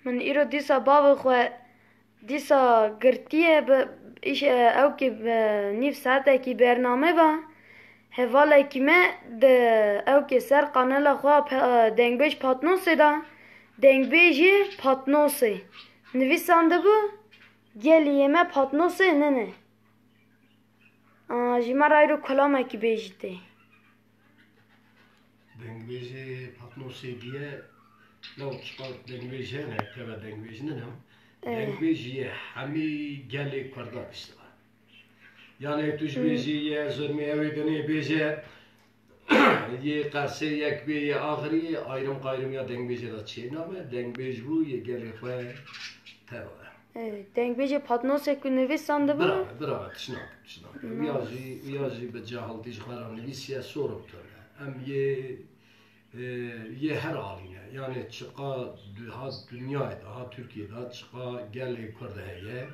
من ایرو دیسا باو خو دیسا گرتیه ایش او که نیف ساعته کی برنامه با هواله کی me de او که سر قانال خو دنگبیج پاتنوسه دا دنگبیجی پاتنوسه نویسانده بو گلیه me پاتنوسه نه جیما رایرو کلامه کی بیجته دنگبیجی پاتنوسه دیه لو çıkar dengbeji ne tebe dengbeji ne dengbeji hami geli kurda işte yani tujbeji ye zırmi evedeni beji ye karşı yak bir ye ahiri ayrım gayrım ya dengbeji da çiğne ama dengbeji bu ye geli koy tebe dengbeji patnos ekünüvi sandı bu bravo çınak viyaji be cahal tijharan lisiye sorup töre em ye her haline yani çıka dünyada ha Türkiye'de çıka geli kurda heye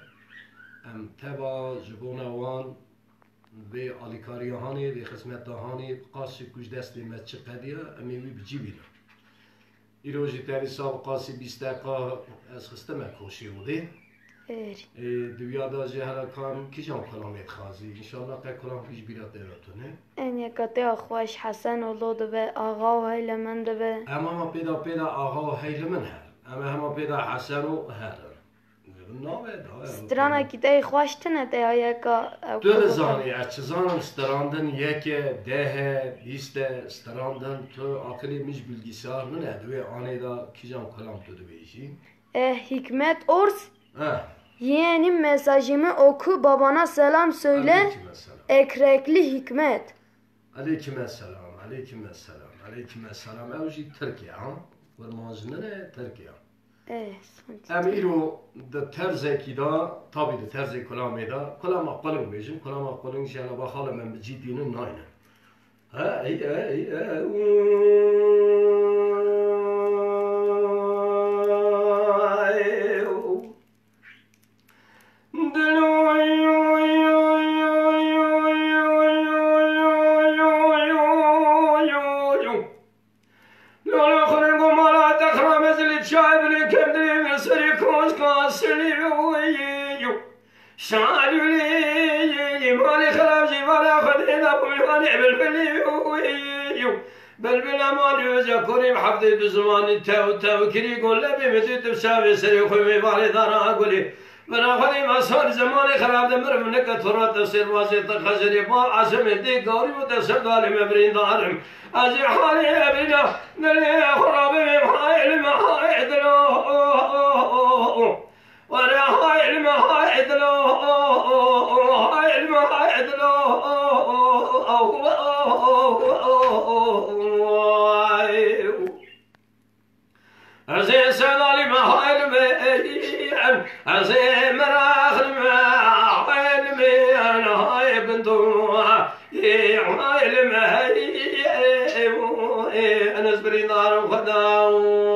em teba jibona wan ve alikariyahani ve hizmettahani qasi kuj desti me çıkadiya em evi bicibila iroji teri sab qasi 20 dakika az xisteme koşi budi dünyada jehra kan kijan kalamet khazi inşallah ka kalam hiç birat devatune en yakate خوش حسن اولاد به آقا و هیلمند به اما پیدا آقا و هیلمن هر اما همه پیدا حسن و هر سترانا کی تی خوشتنه تی یکا دو زانی açızanım strandın yeke dehe liste strandın to akıllı miş bilgisayarın ne dve aneda kijam kalam to dveji hikmet ors yeni mesajımı oku babana selam söyle ekrekli hikmet aleykümselam aleykümselam aleykümselam evji Türkiye ha varmazını ne Türkiye امیرو د ترزکی دا تابی د ترزی کلامی دا کلام اقبالم بیشم کلام اقبالم شالا با خاله من بجیدین ناینه ها بلبلا ما لوزا كوري محفظي بزمان تو كري يقول لبي مدد بساوي سري خوي بالي دارا اقولي من اخذي ما صار زماني خراب دمر منك ترى تفسير واسطه خزري با عزم دي قوري وتسر داري مبرين دارم اجي حالي ابينا نلي خراب هاي المهاي دلو ورا هاي المهاي دلو هاي المهاي دلو عزيز سنالي محايل ميم عزيز مراخل محايل ميم هاي بنتوها هاي المهيم انا زبري نار وخداو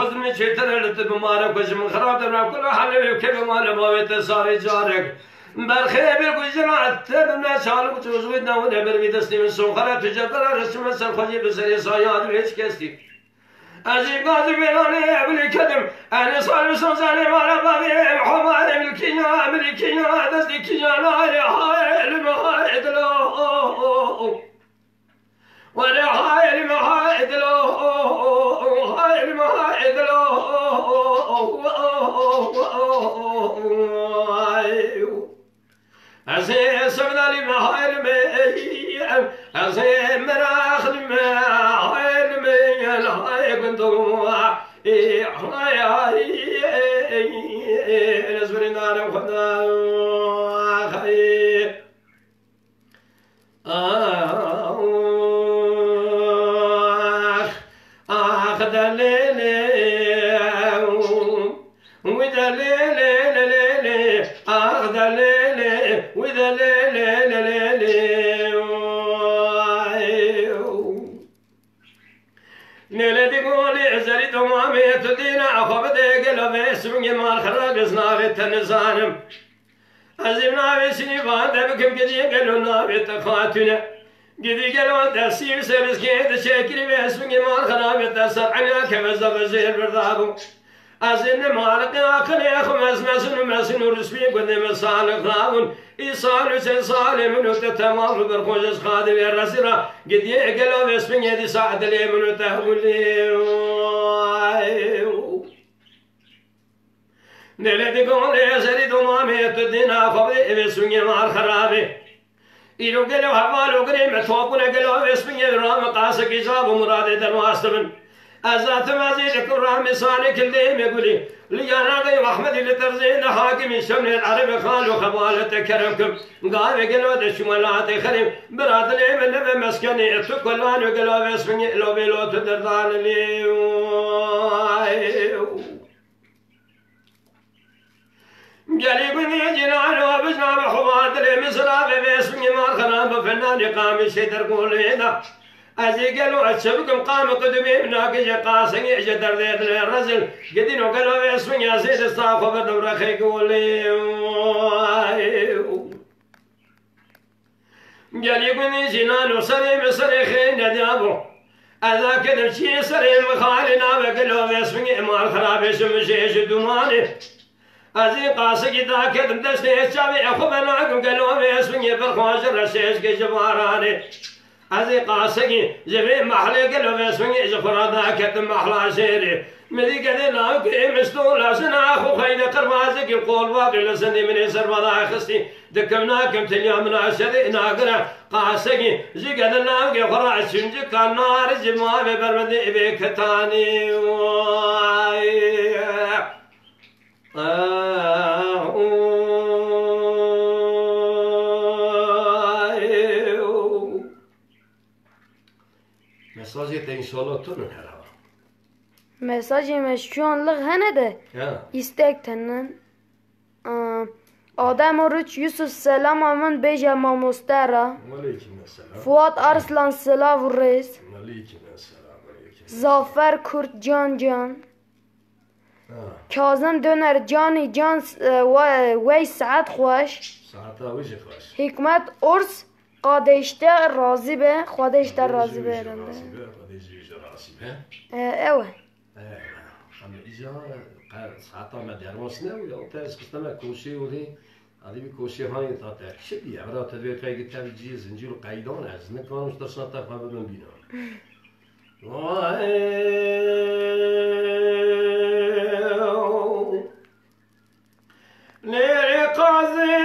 خذني شيء ترى بمارك وش من خراب دمنا كل حلو كيف ما نبغى صار جارك برخي بالجنات تبنا شالو توزودنا ونبر بيدسني من سوخرة تجبر رسم سر خجي بسري صياد ليش كستي أجيب قادر بيلاني أبلي كدم أنا صار بسوزاني ولا بابي حماري بالكينا بالكينا دستي كينا هاي المهاي دلو ولا هاي المهاي دلو هاي المهاي دلو عزيز سمنا لي مهاي المهاي عزيز مراخ المهاي المهاي هاي بنتو هاي نزبري نار وخدا وذا ليلي أخذ ليلي وذا ليلي نلدي قولي زريد ومامي تدينا أخو بدي قلبي اسمي مال خراب سناري تنزانم أزمنا بسني فاندة بكم قدي قلونا بتخاتنا قدي قلوا دسيم سرس كيد شاكري باسمي مال خراب تسرعنا كمزة بزير بردابو أزن مالك آخر يا خمس مسن ورسمي قد مسال خلاون إيصال سنصال منو تتمام برخوش خادم الرسرة قد يقلوا باسمي يدي ساعد لي منو تهولي نلدي قولي سريد ومامي تدينا فضي باسمي مال خرابي إلو قلوا حوالو قريم توقنا قلوا باسمي رام قاسك إجاب ومراد درواستمن أزات مازيد كرام صانع كلهم يقولي ليانا غي أحمد اللي ترزين حاكم شمل العرب خالو خبالة كرمكم قال قالوا دشمالات خريم براد لي من نبى مسكني تكلان وقالوا باسمي لو بيلو تدردان لي جالي بني جنان وبجنا بحوات لي مصراب باسمي ما خراب فنان قام شدر قولينا أزي قالوا أتشبكم قام قدمي مناقش قاسن يجدر ذات الرزل قدينو قالوا باسمي يا سيد استاخو بدم رخي قولي جالي بني جنان وسريم سريخين ندابو أذا كذب شي سريم خالنا بقلوا باسمي ما الخراب شمشيش دماني أزي قاسك إذا كذب دشتي الشابي أخو بناكم قالوا باسمي برخواش الرشيش كجباراني أزي قاسقي زبي محلي قلو باسمي زفرادا كتم محلا شيري مدي قدي لاو كي مستولا سنا أخو خيدا قربازك القول باقي لسندي من يسر بضا خستي دكمناكم تليامنا شدي ناقرا قاسقي زي قدي لاو كي خراع شنجي كان نار جمع ببرمدي بكتاني مساجي تنشالله تونن هلا مساجي مشون لغ هنده استك تنن آدم روچ یوسف سلام من بیجا ماموسترا علیکم السلام فواد ارسلان سلاو ریس علیکم السلام زافر کرد جان کازم دونر جانی جان وی ساعت خوش ساعتا وجه خوش حکمت ارس قادشته راضی به خودشته راضی به رنده اوه هم ایجا ساعتا ما درواس نه ولی تاس قسمه کوشی ولی علی بی کوشی هایی تا ترکشی برای تدویر قایق ترجیح زنجیر و قایدان از نکانش در ساعتا خواب من بینم لیلی قاضی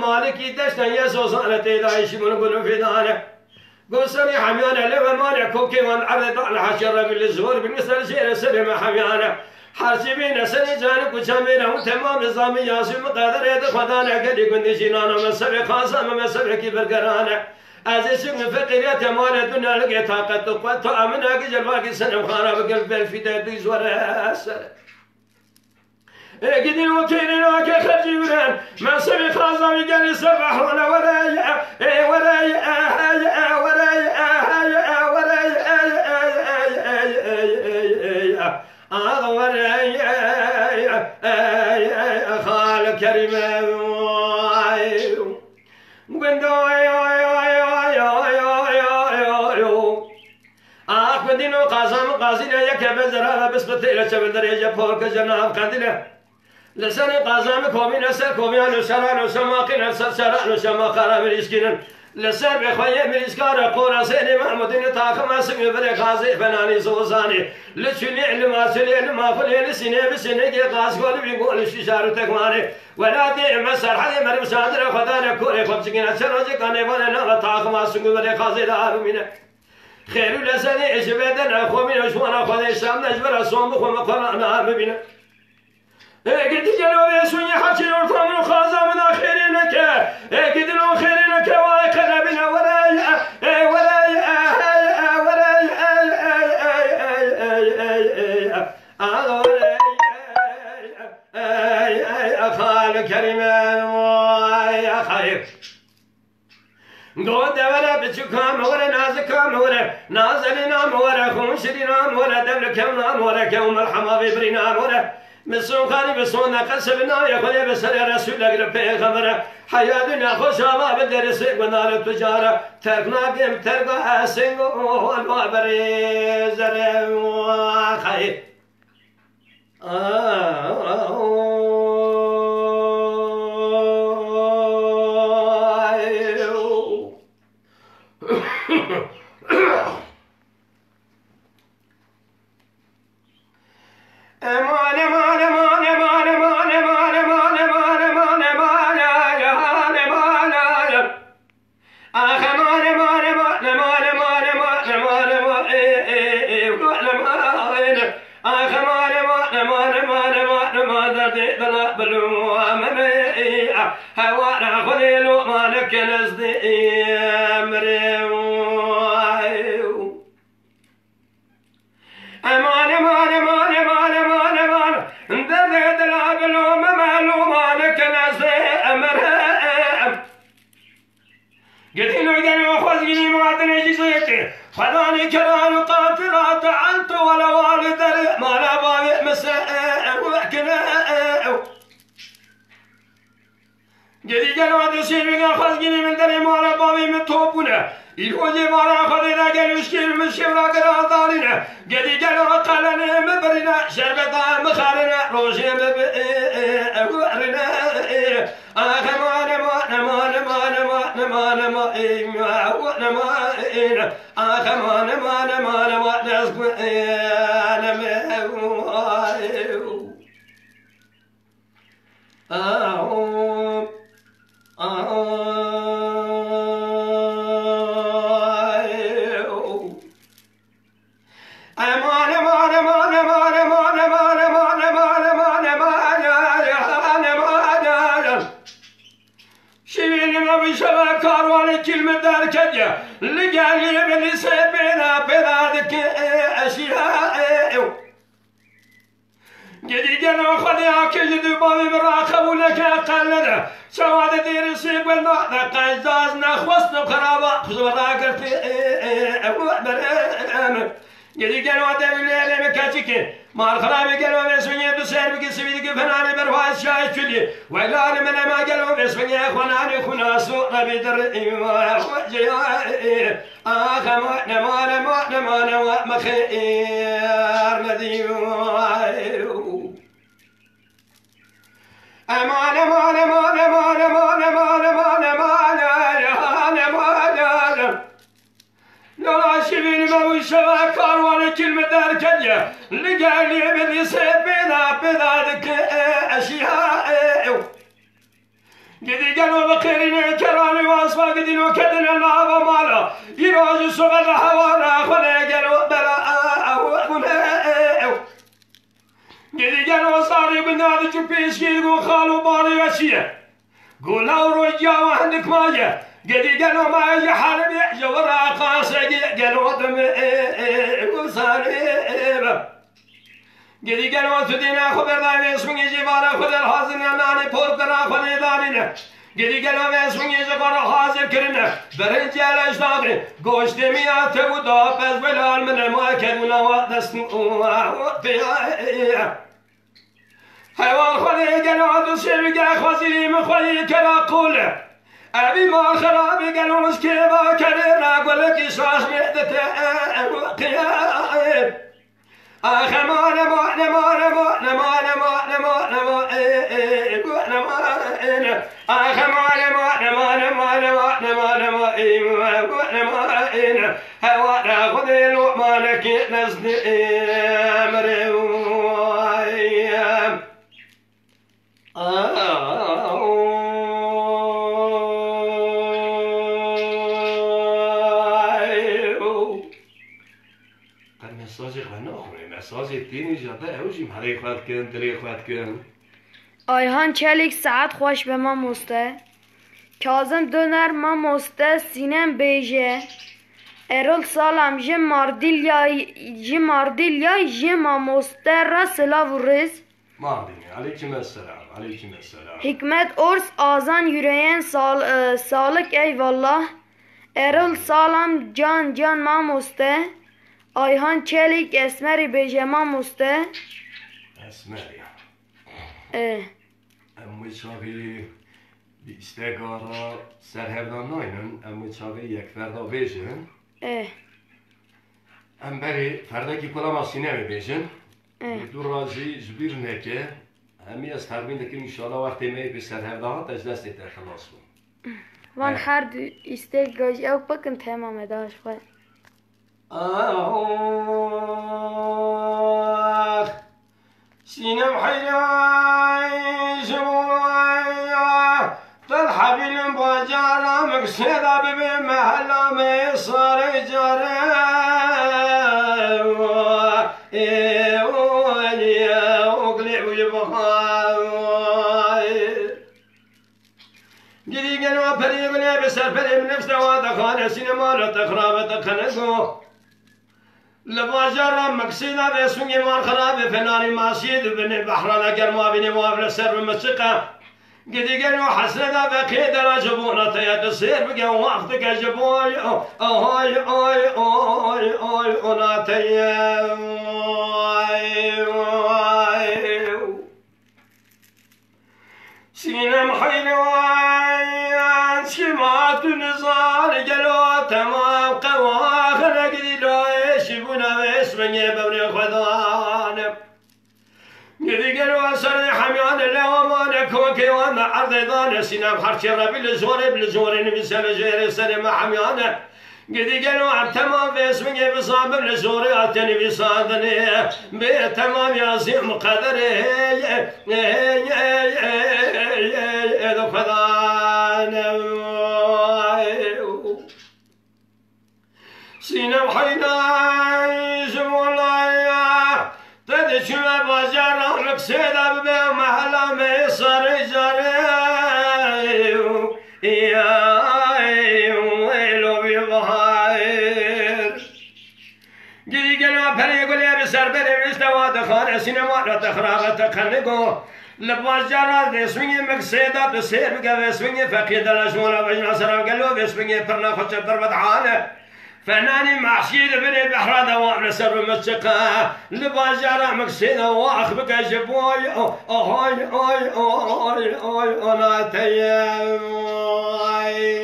مالكي دشتن يسوسانة تيدايش من قلو في دانه قصري حميانة لما مانع كوكي من عرض على حشرة بالزور بالمثل شير سلم حميانة حاسبين سني جانب وشامينه تمام نظام ياسم قادر يد خدانا قدي كنت جنانا مسبق خاصة مسبق برقرانة أزيسم فقيرة مال الدنيا لقي طاقة تقوى تأمن أجل باقي سنة خارب قلب الفدا دوز ورا السنة قدي وكيلين وكي خرجيون ما سبي خاصة قال السبح ولا ورايا خال كريم قدينو قاسم قاسينا يكبزرها بس بتيلا شبندر يجا فوق جناب قدينا لسان قاسم كومين سر كومين سران سماقين سران سماقرا من اسكين لسر بخوی مریسکار قرصین محمودین تاخم اسمی بر خازی فنانی سوزانی لچنی علماسلی علمافلی سینه بسینه که قاسقال بیگول شیشارو تکمانی ولادی مسرحی مریم صادر خدا نکوری خب چکین چروزی کنی بانه نام تاخم اسمی بر خازی دارمینه خیرو لسنی اشبیدن خومین اشوانا خودی شام نجبر اسوام بخوام قرآن هم ببینه قلت جلوبي سوني حكي ورطة من خازة من آخرينك قلت له خيرينك واي قلبنا ورايا خال كريم يا خير قود ولا بتشكام ولا نازكام ولا نازلنا ولا خمشرنا ولا دبلكم ولا كوم الحما ببرنا ولا مسون خاني مسون قسمنا يا خلي بسر رسول الله پیغمبر حياتنا خوشا بدرس ونار التجاره تركنا قم ترقى اسنگ والبابر زر خير خلاني كران قاتلات عنت ولا والد ما لا بابي مساء وكنا جدي جنوات سيرنا خلقني من دري ما لا بابي متوبنا الوجه ما لا خذنا قال مشكل من شبرا قرا دارنا جدي جنوات قالنا مبرنا شربتا مخارنا روشي مبرنا جدي جنا خلي عكيج دبابي مراقبونك قلنا سواد دير سيب والنوع قيزاز نخوصنا بخرابة خزورا قرتي أبو برام جدي جنا دبلي مكاتيك مال خرابي قالوا مسوني بسير بك سبيدك فناني برواز شاي شلي ولا من ما قالوا مسوني خناني خناسو ربي در آخر ما مخير مديو أمان أمان أمان أمان أمان أمان أمان أمان أمان لا شبين ما وشوا كاروان كلمة دركنيا لقالي بدي سبنا بذلك أشياء جدي قالوا بخيرين كراني واسفا قدين وكدنا نعبا مالا يروج سبب حوارا خلي قالوا بلا جدي قالوا صاري بنادي جبيس يقول خالو باري وشيه قولوا رجع وعندك ماجه جدي قالوا ما يجي حرب يحجى ورا قاصد قالوا دم وصاري جدي قالوا تدينا خبر دايم اسمي جبارا خذ الحاضر ناني بورتنا خذ دارنا جدي قالوا اسمي جبارا حاضر كرنا برجال اجدادي گوشت میات بودا پس ولال من ما كنا ودست حيوان خذ قالوا تسير خذي مخوي كلا قول ابي ما خراب قالوا مسكيبا كرنا قولك شاش مهدته قيام آخر ما إن هوانا خذ الومانك نزل مريم مساجی خناخونه مساجی تینی جاده اوجیم هری خواهد کن دلی خواهد کن آیهان چلیک ساعت خوش به ما مسته کازم دونر ما مسته سینم بیجه ارول سالم جه ماردیل یا جه ما مسته را سلاو رز ماردینی علیکم السلام علیکم السلام حکمت ارس آزان yüreğen sağlık eyvallah ارول سالم جان ما مسته آیهان چلیک اسمری بیجه ما مسته اسمری اه اموی چاقی بی استگارا سرهردان ناینن اموی چاقی یک فردا بیجن اه ام بری فردا کی کلا ماسینه می بیجن دو رازی جبیر نکه همی از تربین دکیم انشاءالله وقتی می به سرهردان از دست ایتر خلاص کن وان هر دو استگ گاج او بکن تمام داشت خود سينم حياي جموعي تلحب البجارة مكسيدة ببي محلا ميصار جاري وقلع ويبخاي قدي قلوا بري قلي بسر بري من نفسه وادخان سينما لتخراب تخنقو لباجر مكسينا بسوني مار خراب فناني ماسيد بن البحر لقر ما بني وافل سر بمسقة قدي قالوا حسنا بقي درجبونا تيا تصير بقى وقتك جبوي اوي اوي اوي اوي انا تيا سينم حيوان سمعت نزار قالوا تمام قواخر قدي لو يشبونا ويسمني ببني خذان قدي قالوا سر حميان اللومان كوكي وانا عرض ضان سينم حرشي ربي بالزوري نبي سر جيري سر ما حميان قدي قالوا عم تمام ويسمني بصابر لزوري عتني بصادني بتمام يا زيم قدري سينم حيناي جمولايا تدشوا بجارة مكسيدة ببيع محلا ميصر جاري ويلو بيبهاير قدي قلوا بري قولي بسر بري بستوى دخان سينما تخراب تخنقو لباجارة بسويني مكسيدة بسير بقى بسويني فقيد الأجمال وجنا سرام قالوا بسويني فرنا خشب ضربة عالة فناني محشيد بني بحر دوام لسر مسقة لباجارة مكسيدة واخ بقى جبوي اوي اوي اوي اوي انا تيم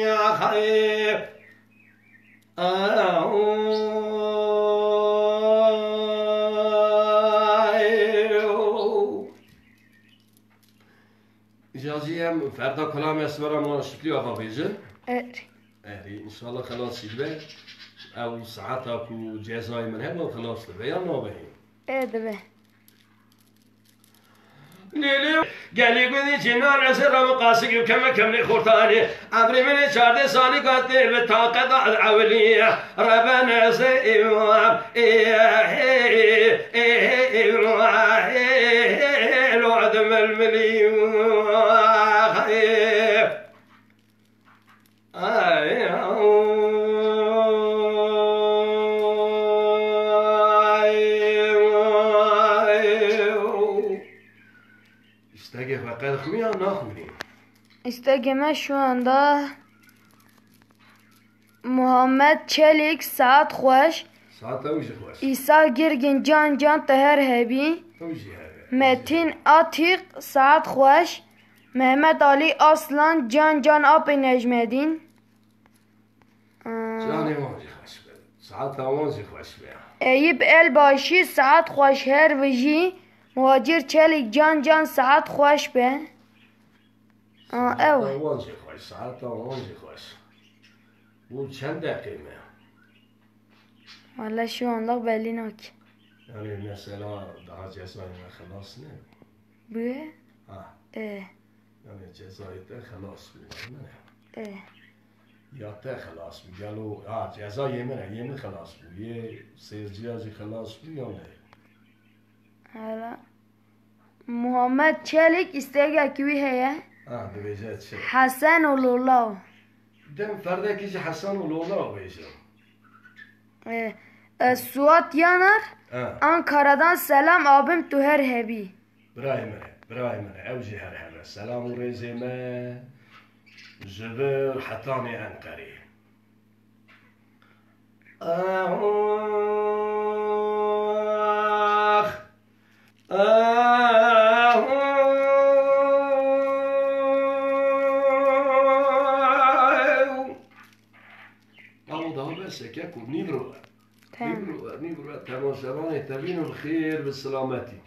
يا خيب جازيهم فردا كلام اسمرا ما شكلي وفا بيجن ان شاء الله خلاص يلبه او ساعات اكو جزاي من هنا وخلاص لبه يا نوبه دبه ليلي قالي قدي جنان سر مقاسق كما كم خورتاني عمري من 4 سالي قاتي بطاقة العولية ربنا سيوام الوعدم المليون استگه فقط خوی یا نخونی؟ استگه من şu anda Muhammed Çelik saat خوش ساعت اوجه خوش İsa Girgin can teher hebi اوجه هبه Metin Atik saat خوش Mehmet Ali Aslan can Apı Necmedin جانی اوجه خوش به ساعت اوجه خوش به Eyüp Elbaşı saat خوش her vıcı Muhacir Çelik can saat خوش be اوجه خوش ساعت اوجه خوش bu چند دقیقه والله şu anda belli ki. Yani mesela daha cezayirden خلاص ne? Bu? Ha. Yani Cezayir'de خلاص bu. Ya da خلاص bu. Galo ha ceza yemin خلاص bu. Ye seyirciye خلاص bu ya ne? Hala. Muhammed Çelik istege kivi heye. Ha döveceğiz şey. Hasan Ululav. Dem ferdeki Hasan Uluoğlu döveceğim. Suat Yanar. Ankara'dan selam abim Tuher Hebi. برايمر اوجي هرهرة سلام ورزيمة زبر حطاني انقري اخ ده بس كاكو نيبرو تمام زمان تبين الخير بالسلامتي